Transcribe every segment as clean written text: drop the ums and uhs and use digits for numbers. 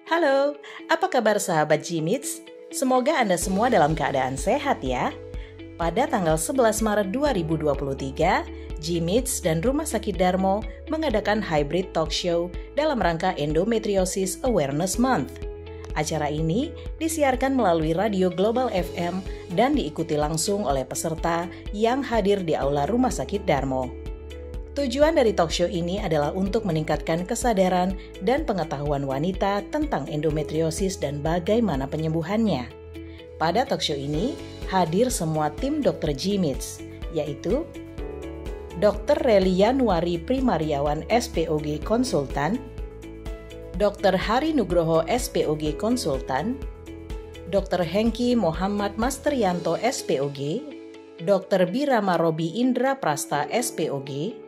Halo, apa kabar sahabat G-Meets? Semoga Anda semua dalam keadaan sehat ya. Pada tanggal 11 Maret 2023, G-Meets dan Rumah Sakit Darmo mengadakan hybrid talk show dalam rangka Endometriosis Awareness Month. Acara ini disiarkan melalui Radio Global FM dan diikuti langsung oleh peserta yang hadir di Aula Rumah Sakit Darmo. Tujuan dari talk show ini adalah untuk meningkatkan kesadaran dan pengetahuan wanita tentang endometriosis dan bagaimana penyembuhannya. Pada talk show ini hadir semua tim dokter G-Meets, yaitu Dr. Relianwari Primariawan SPOG Konsultan, Dr. Hari Nugroho SPOG Konsultan, Dr. Hengki Muhammad Masteryanto SPOG, Dr. Birama Robi Indra Prasta SPOG,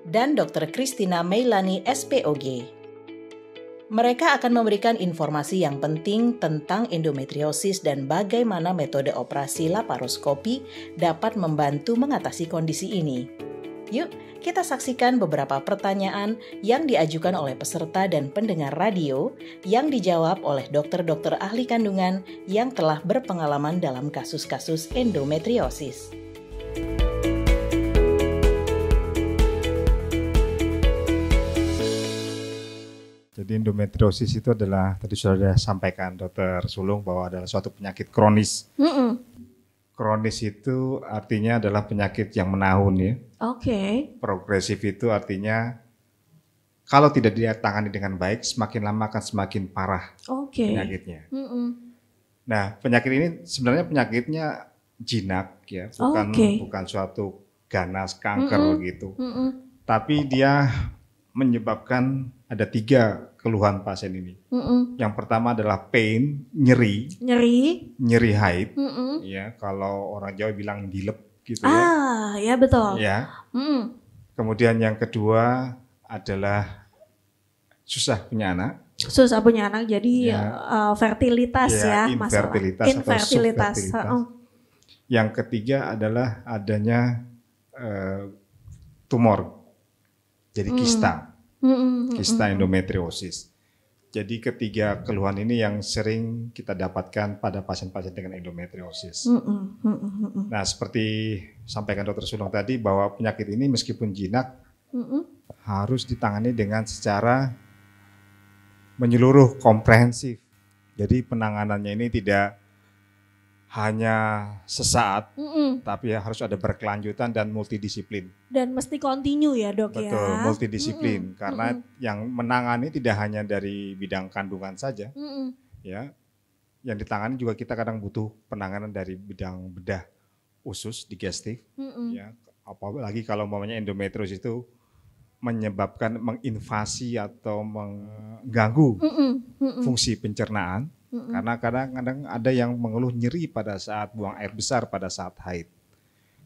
dan Dr. Christina Meilani SPOG. Mereka akan memberikan informasi yang penting tentang endometriosis dan bagaimana metode operasi laparoskopi dapat membantu mengatasi kondisi ini. Yuk, kita saksikan beberapa pertanyaan yang diajukan oleh peserta dan pendengar radio yang dijawab oleh dokter-dokter ahli kandungan yang telah berpengalaman dalam kasus-kasus endometriosis. Jadi endometriosis itu adalah, tadi sudah sampaikan Dr. Sulung bahwa adalah suatu penyakit kronis. Kronis itu artinya adalah penyakit yang menahun ya. Oke. Progresif itu artinya kalau tidak ditangani dengan baik, semakin lama akan semakin parah penyakitnya. Nah, penyakit ini sebenarnya penyakitnya jinak ya, bukan suatu ganas kanker gitu. Tapi dia menyebabkan ada 3 keluhan pasien ini. Yang pertama adalah pain, nyeri haid. Ya, kalau orang Jawa bilang dilep gitu ya. Ya betul. Ya. Kemudian yang kedua adalah susah punya anak. Susah punya anak, jadi fertilitas ya, infertilitas masalah. Infertilitas. Atau subfertilitas. Yang ketiga adalah adanya tumor, jadi kista endometriosis. Jadi ketiga keluhan ini yang sering kita dapatkan pada pasien-pasien dengan endometriosis. Nah, seperti sampaikan Dr. Sulung tadi bahwa penyakit ini meskipun jinak harus ditangani dengan secara menyeluruh, komprehensif. Jadi penanganannya ini tidak hanya sesaat, tapi harus ada berkelanjutan dan multidisiplin. Dan mesti continue ya dok. Betul, ya. Betul, multidisiplin. Karena yang menangani tidak hanya dari bidang kandungan saja, ya. Yang ditangani juga kita kadang butuh penanganan dari bidang bedah usus, digestif, ya. Apalagi kalau umpamanya endometriosis itu menyebabkan menginvasi atau mengganggu fungsi pencernaan. Karena kadang-kadang ada yang mengeluh nyeri pada saat buang air besar pada saat haid.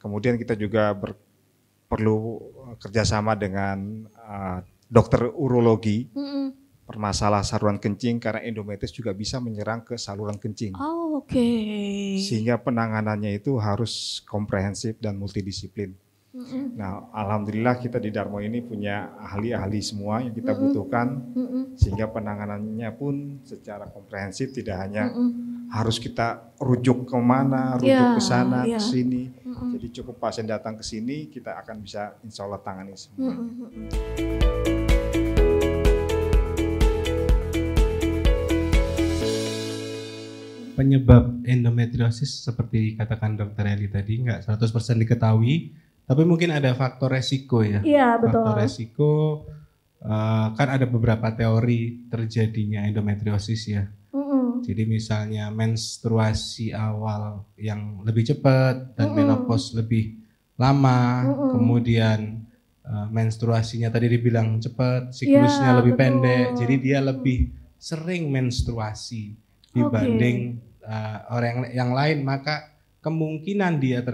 Kemudian kita juga perlu kerjasama dengan dokter urologi, permasalahan saluran kencing karena endometriosis juga bisa menyerang ke saluran kencing. Sehingga penanganannya itu harus komprehensif dan multidisiplin. Nah, alhamdulillah kita di Darmo ini punya ahli-ahli semua yang kita butuhkan, sehingga penanganannya pun secara komprehensif, tidak hanya harus kita rujuk kemana, rujuk ke sana, ke sini. Jadi cukup pasien datang ke sini, kita akan bisa insya Allah tangani semuanya. Penyebab endometriosis seperti katakan Dr. Eli tadi nggak 100% diketahui. Tapi mungkin ada faktor resiko ya. Iya, betul. Faktor resiko kan ada beberapa teori terjadinya endometriosis ya. Jadi misalnya menstruasi awal yang lebih cepat dan menopause lebih lama, kemudian menstruasinya tadi dibilang cepat, siklusnya lebih pendek, jadi dia lebih sering menstruasi dibanding orang yang lain, maka kemungkinan dia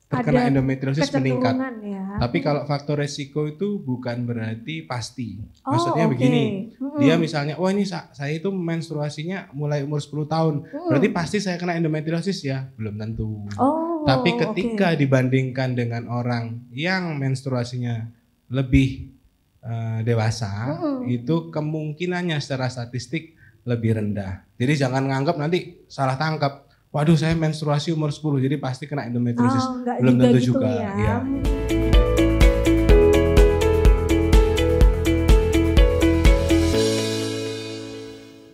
terkena endometriosis meningkat. Ya. Tapi kalau faktor resiko itu bukan berarti pasti. Maksudnya begini, dia misalnya, ini saya itu menstruasinya mulai umur 10 tahun. Berarti pasti saya kena endometriosis ya? Belum tentu. Tapi ketika dibandingkan dengan orang yang menstruasinya lebih dewasa itu kemungkinannya secara statistik lebih rendah. Jadi jangan nganggap nanti salah tangkap. Waduh, saya menstruasi umur 10 jadi pasti kena endometriosis. Belum tentu gitu juga. Ya.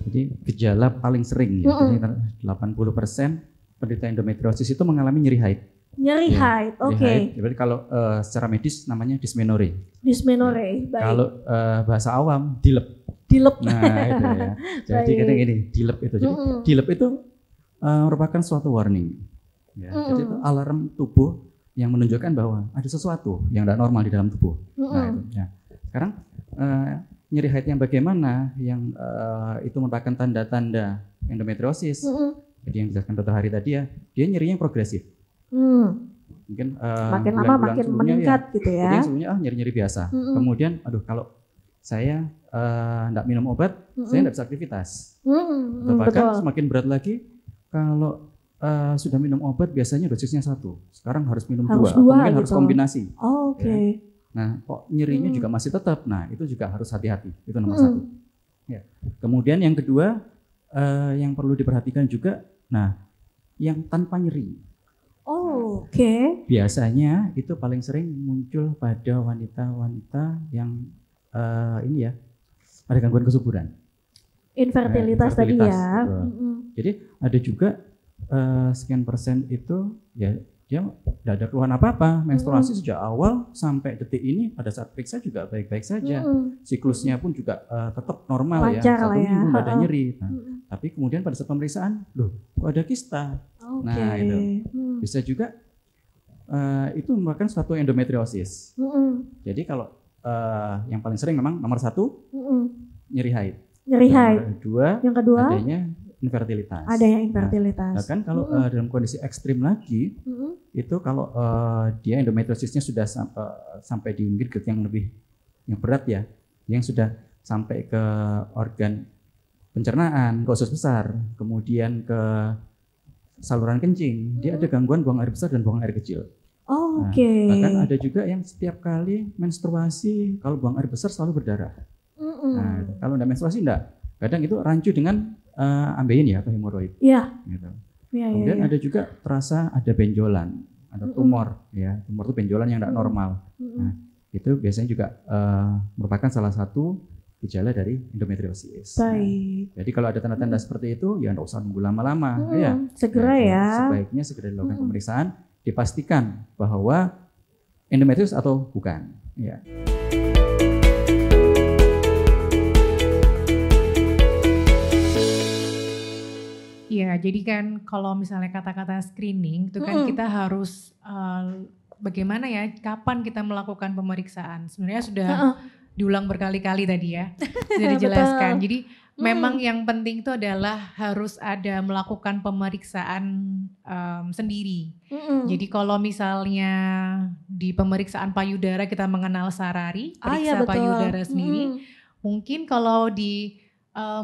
Jadi gejala paling sering ya, jadi 80% penderita endometriosis itu mengalami nyeri haid. Nyeri haid, oke. Jadi kalau secara medis namanya dysmenorrhea. Dysmenorrhea, baik. Kalau bahasa awam dilep. Nah itu ya. Jadi kadang ini dilep itu. Jadi dilep itu merupakan suatu warning. Ya. Jadi itu alarm tubuh yang menunjukkan bahwa ada sesuatu yang tidak normal di dalam tubuh. Nah itu. Ya. Sekarang nyeri haid yang bagaimana? Yang itu merupakan tanda-tanda endometriosis. Jadi yang dijelaskan Dr. Hari tadi ya, dia nyerinya yang progresif. Mungkin makin lama makin meningkat gitu ya. Jadi sebelumnya nyeri-nyeri biasa. Kemudian aduh kalau saya tidak minum obat, saya tidak bisa aktivitas. Bahkan semakin berat lagi kalau sudah minum obat biasanya dosisnya 1. Sekarang harus minum 2 atau mungkin gitu. Harus kombinasi. Oke. Ya. Nah, kok nyerinya juga masih tetap. Nah, itu juga harus hati-hati. Itu nomor 1. Ya. Kemudian yang kedua yang perlu diperhatikan juga, nah, yang tanpa nyeri. Oke. Biasanya itu paling sering muncul pada wanita-wanita yang ini ya, ada gangguan kesuburan. Infertilitas tadi ya. Jadi ada juga sekian persen itu ya dia tidak ada keluhan apa-apa, menstruasi sejak awal sampai detik ini pada saat periksa juga baik-baik saja. Siklusnya pun juga tetap normal. Lancar ya, 1 minggu tidak ada nyeri. Nah, tapi kemudian pada saat pemeriksaan, loh kok ada kista. Nah itu bisa juga itu merupakan suatu endometriosis. Jadi kalau yang paling sering memang nomor 1 nyeri haid. Nyeri haid. Yang kedua adanya infertilitas. Adanya infertilitas. Nah, kan kalau dalam kondisi ekstrim lagi, itu kalau dia endometriosisnya sudah sampai di grade yang lebih berat ya, yang sudah sampai ke organ pencernaan, ke usus besar, kemudian ke saluran kencing, dia ada gangguan buang air besar dan buang air kecil. Bahkan ada juga yang setiap kali menstruasi kalau buang air besar selalu berdarah. Nah, kalau enggak menstruasi enggak. Kadang itu rancu dengan ambeien ya atau hemoroid. Iya. Gitu. Kemudian ada juga terasa ada benjolan, ada tumor ya. Tumor itu benjolan yang enggak normal. Nah, itu biasanya juga merupakan salah satu gejala dari endometriosis. Baik. Nah, jadi kalau ada tanda-tanda seperti itu ya enggak usah nunggu lama-lama ya. Segera ya. Sebaiknya segera dilakukan pemeriksaan, dipastikan bahwa endometriosis atau bukan. Ya. Iya, jadi kan kalau misalnya kata-kata screening itu kan kita harus bagaimana ya, kapan kita melakukan pemeriksaan. Sebenarnya sudah diulang berkali-kali tadi ya, sudah dijelaskan. Jadi memang yang penting itu adalah harus ada melakukan pemeriksaan sendiri. Jadi kalau misalnya di pemeriksaan payudara kita mengenal Sarari, periksa payudara sendiri. Mungkin kalau di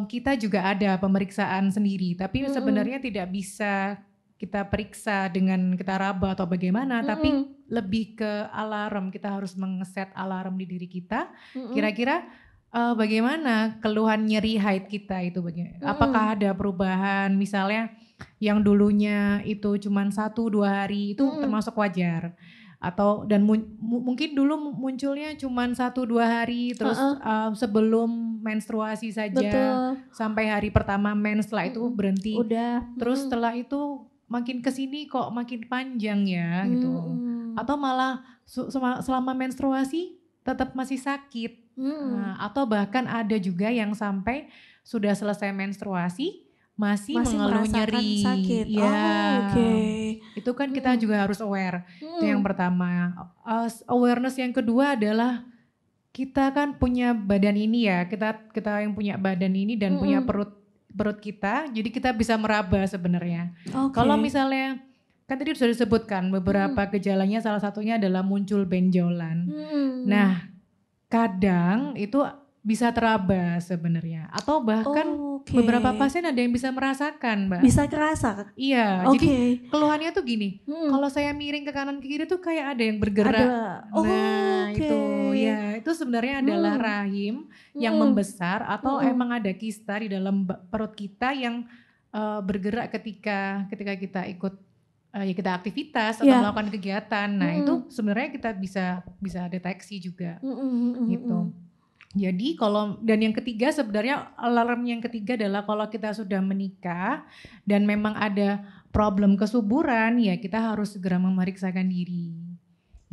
kita juga ada pemeriksaan sendiri, tapi sebenarnya tidak bisa kita periksa dengan kita raba atau bagaimana, tapi lebih ke alarm. Kita harus mengeset alarm di diri kita. Kira-kira bagaimana keluhan nyeri haid kita itu? Apakah ada perubahan? Misalnya yang dulunya itu cuma 1-2 hari itu termasuk wajar. Atau dan mungkin dulu munculnya cuma 1-2 hari terus sebelum menstruasi saja sampai hari pertama mens, setelah itu berhenti. Terus setelah itu makin kesini kok makin panjang ya gitu. Atau malah selama menstruasi tetap masih sakit. Nah, atau bahkan ada juga yang sampai sudah selesai menstruasi masih mengeluh nyeri, sakit. Ya. Itu kan kita juga harus aware. Itu yang pertama. Awareness yang kedua adalah kita kan punya badan ini ya, kita yang punya badan ini dan punya perut kita, jadi kita bisa meraba sebenarnya. Kalau misalnya kan tadi sudah disebutkan beberapa gejalanya, salah satunya adalah muncul benjolan. Nah, kadang itu bisa teraba sebenarnya, atau bahkan beberapa pasien ada yang bisa merasakan, Mbak. Bisa kerasa? Iya, jadi keluhannya tuh gini, kalau saya miring ke kanan ke kiri tuh kayak ada yang bergerak. Itu ya, itu sebenarnya adalah rahim yang membesar atau emang ada kista di dalam perut kita yang bergerak ketika kita ikut ya kita aktivitas atau melakukan kegiatan. Nah, itu sebenarnya kita bisa deteksi juga. Gitu. Jadi dan yang ketiga sebenarnya alarm yang ketiga adalah kalau kita sudah menikah dan memang ada problem kesuburan, ya kita harus segera memeriksakan diri.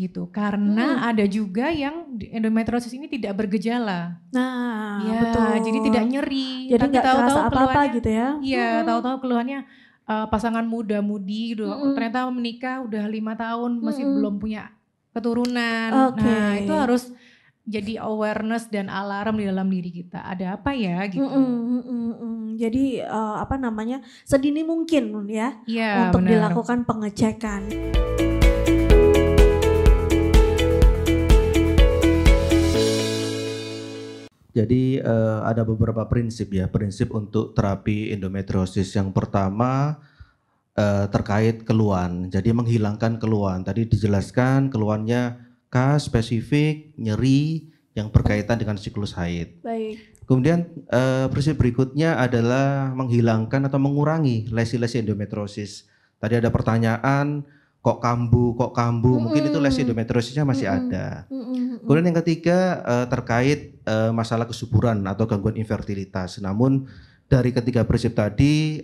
Gitu. Karena ada juga yang endometriosis ini tidak bergejala. Nah, ya, betul. Jadi tidak nyeri. Jadi nggak terasa apa-apa gitu ya. Iya, tahu-tahu keluhannya pasangan muda-mudi ternyata menikah udah 5 tahun masih belum punya keturunan. Nah, itu harus jadi awareness dan alarm di dalam diri kita. Ada apa ya gitu. Jadi sedini mungkin ya untuk dilakukan pengecekan. Jadi ada beberapa prinsip untuk terapi endometriosis. Yang pertama terkait keluhan. Jadi menghilangkan keluhan. Tadi dijelaskan keluhannya spesifik, nyeri yang berkaitan dengan siklus haid. Baik. Kemudian prinsip berikutnya adalah menghilangkan atau mengurangi lesi-lesi endometriosis. Tadi ada pertanyaan, kok kambuh, mungkin itu lesi endometriosisnya masih ada. Kemudian yang ketiga terkait masalah kesuburan atau gangguan infertilitas. Namun dari ketiga prinsip tadi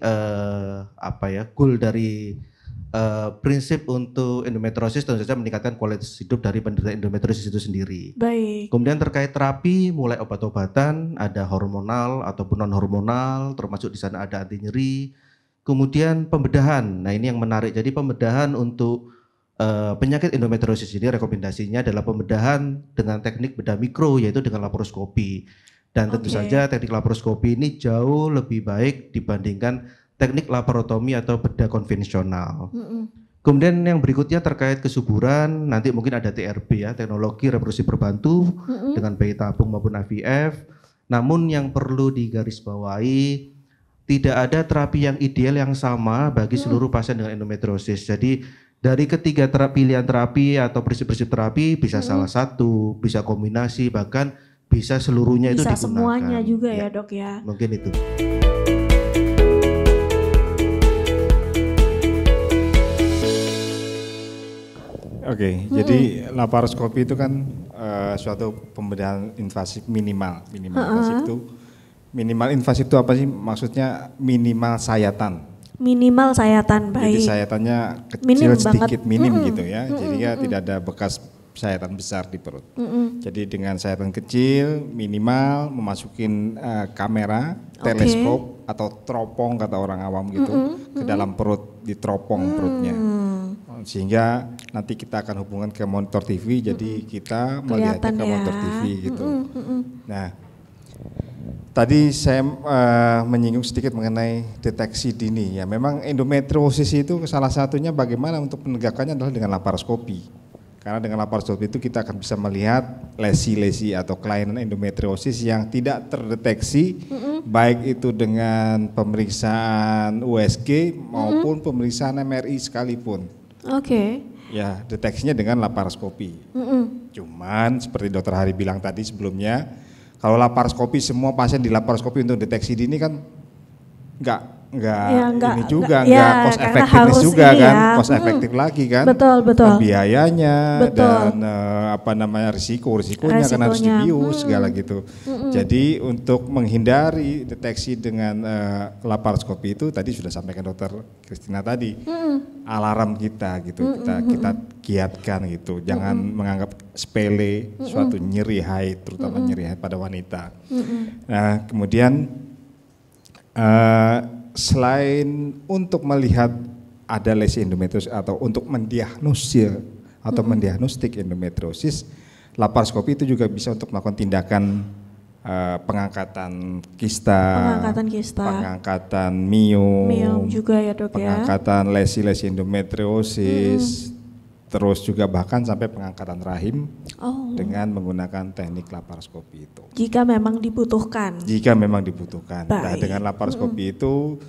goal dari prinsip untuk endometriosis tentu saja meningkatkan kualitas hidup dari penderita endometriosis itu sendiri. Baik. Kemudian terkait terapi, mulai obat-obatan, ada hormonal ataupun non hormonal, termasuk di sana ada anti nyeri. Kemudian pembedahan. Nah, ini yang menarik. Jadi pembedahan untuk penyakit endometriosis ini rekomendasinya adalah pembedahan dengan teknik bedah mikro, yaitu dengan laparoskopi. Dan tentu saja teknik laparoskopi ini jauh lebih baik dibandingkan teknik laparotomi atau bedah konvensional. Kemudian yang berikutnya terkait kesuburan, nanti mungkin ada TRB ya, teknologi reproduksi berbantu dengan bayi tabung maupun IVF. Namun yang perlu digarisbawahi, tidak ada terapi yang ideal yang sama bagi seluruh pasien dengan endometriosis. Jadi dari ketiga pilihan terapi atau prinsip-prinsip terapi bisa salah satu, bisa kombinasi, bahkan bisa seluruhnya itu digunakan. Bisa semuanya juga ya dok ya. Mungkin itu. Jadi laparoskopi itu kan suatu pembedahan invasif minimal. Minimal invasif itu apa sih? Maksudnya minimal sayatan. Minimal sayatan, baik. Jadi sayatannya kecil sedikit, minim gitu ya. Jadi ya tidak ada bekas sayatan besar di perut. Jadi dengan sayatan kecil, minimal, memasukin kamera, teleskop atau teropong kata orang awam gitu ke dalam perut, diteropong perutnya. Sehingga nanti kita akan hubungkan ke monitor TV, jadi kita melihatnya ke monitor TV gitu. Nah, tadi saya menyinggung sedikit mengenai deteksi dini ya. Memang endometriosis itu salah satunya bagaimana untuk penegakannya adalah dengan laparoskopi. Karena dengan laparoskopi itu kita akan bisa melihat lesi-lesi atau kelainan endometriosis yang tidak terdeteksi, baik itu dengan pemeriksaan USG maupun pemeriksaan MRI sekalipun. Ya, deteksinya dengan laparoskopi. Cuman seperti Dr. Hari bilang tadi sebelumnya, kalau laparoskopi semua pasien di laparoskopi untuk deteksi dini kan enggak cost effectiveness juga kan, cost efektif lagi kan. Betul. Biayanya dan risikonya kan harus dibius segala gitu. Jadi untuk menghindari deteksi dengan laparoskopi itu tadi sudah sampaikan Dr. Christina tadi. Alarm kita gitu, kita giatkan gitu. Jangan menganggap sepele suatu nyeri haid, terutama nyeri haid pada wanita. Nah, kemudian selain untuk melihat ada lesi endometriosis atau untuk mendiagnosis atau mendiagnostik endometriosis, laparoskopi itu juga bisa untuk melakukan tindakan pengangkatan kista, pengangkatan miom juga ya dok, pengangkatan lesi-lesi endometriosis, terus juga bahkan sampai pengangkatan rahim dengan menggunakan teknik laparoskopi itu. Jika memang dibutuhkan. Jika memang dibutuhkan. Nah, dengan laparoskopi itu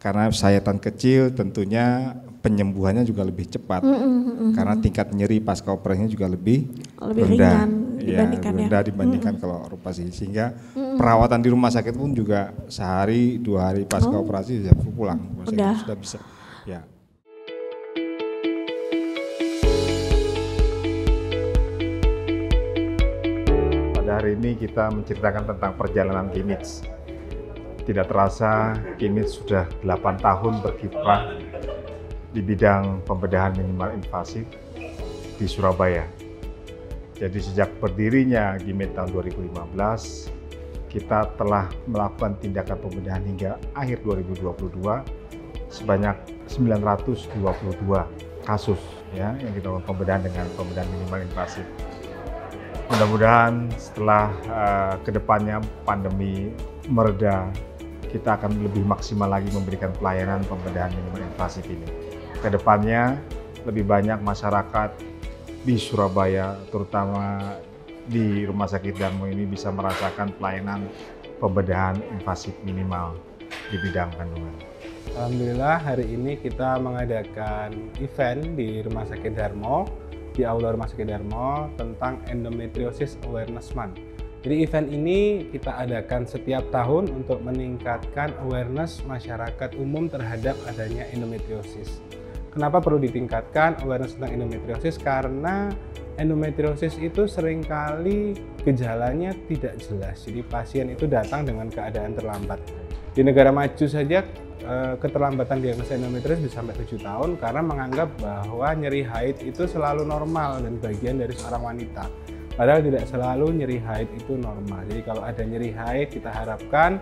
karena sayatan kecil tentunya penyembuhannya juga lebih cepat karena tingkat nyeri pasca operasinya juga lebih rendah, rendah dibandingkan kalau operasi, sehingga perawatan di rumah sakit pun juga sehari 2 hari pasca operasi sudah pulang, sudah bisa. Ya. Pada hari ini kita menceritakan tentang perjalanan G-MIDS. Tidak terasa G-MIDS sudah 8 tahun berkiprah di bidang pembedahan minimal invasif di Surabaya. Jadi sejak berdirinya G-MIDS tahun 2015, kita telah melakukan tindakan pembedahan hingga akhir 2022 sebanyak 922 kasus ya yang kita lakukan pembedahan dengan pembedahan minimal invasif. Mudah-mudahan setelah kedepannya pandemi mereda, kita akan lebih maksimal lagi memberikan pelayanan pembedahan minimal invasif ini. Kedepannya lebih banyak masyarakat di Surabaya, terutama di Rumah Sakit Darmo ini bisa merasakan pelayanan pembedahan invasif minimal di bidang kandungan. Alhamdulillah hari ini kita mengadakan event di Rumah Sakit Darmo, di Aula Rumah Sakit Darmo tentang Endometriosis Awareness Month. Jadi event ini kita adakan setiap tahun untuk meningkatkan awareness masyarakat umum terhadap adanya endometriosis. Kenapa perlu ditingkatkan awareness tentang endometriosis? Karena endometriosis itu seringkali gejalanya tidak jelas. Jadi pasien itu datang dengan keadaan terlambat. Di negara maju saja keterlambatan diagnosa endometriosis bisa sampai 7 tahun karena menganggap bahwa nyeri haid itu selalu normal dan bagian dari seorang wanita. Padahal tidak selalu nyeri haid itu normal. Jadi kalau ada nyeri haid, kita harapkan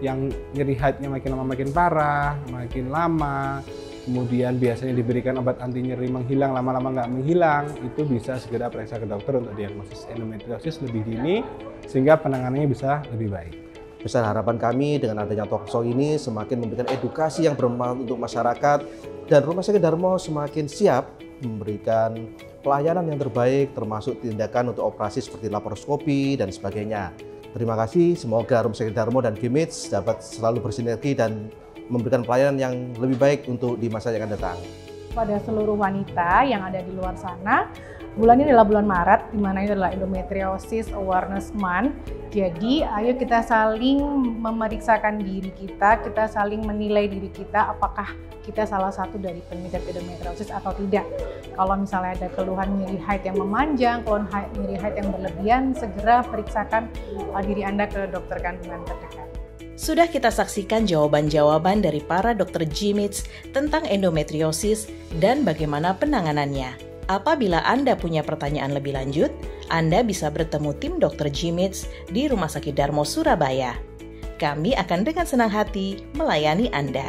yang nyeri haidnya makin lama makin parah, makin lama, kemudian biasanya diberikan obat anti nyeri menghilang, lama-lama nggak menghilang, itu bisa segera periksa ke dokter untuk diagnosis endometriosis lebih dini sehingga penanganannya bisa lebih baik. Besar harapan kami dengan adanya talkshow ini semakin memberikan edukasi yang bermanfaat untuk masyarakat dan Rumah Sakit Darmo semakin siap memberikan pelayanan yang terbaik termasuk tindakan untuk operasi seperti laparoskopi dan sebagainya. Terima kasih, semoga Rumah Sakit Darmo dan G-MIDS dapat selalu bersinergi dan memberikan pelayanan yang lebih baik untuk di masa yang akan datang. Pada seluruh wanita yang ada di luar sana, bulan ini adalah bulan Maret, di mana ini adalah Endometriosis Awareness Month. Jadi, ayo kita saling memeriksakan diri kita saling menilai diri kita, apakah kita salah satu dari pengidap endometriosis atau tidak. Kalau misalnya ada keluhan nyeri haid yang memanjang, keluhan nyeri haid yang berlebihan, segera periksakan diri Anda ke dokter kandungan terdekat. Sudah kita saksikan jawaban-jawaban dari para dokter G-MIDS tentang endometriosis dan bagaimana penanganannya. Apabila Anda punya pertanyaan lebih lanjut, Anda bisa bertemu tim dokter G-MIDS di Rumah Sakit Darmo Surabaya. Kami akan dengan senang hati melayani Anda.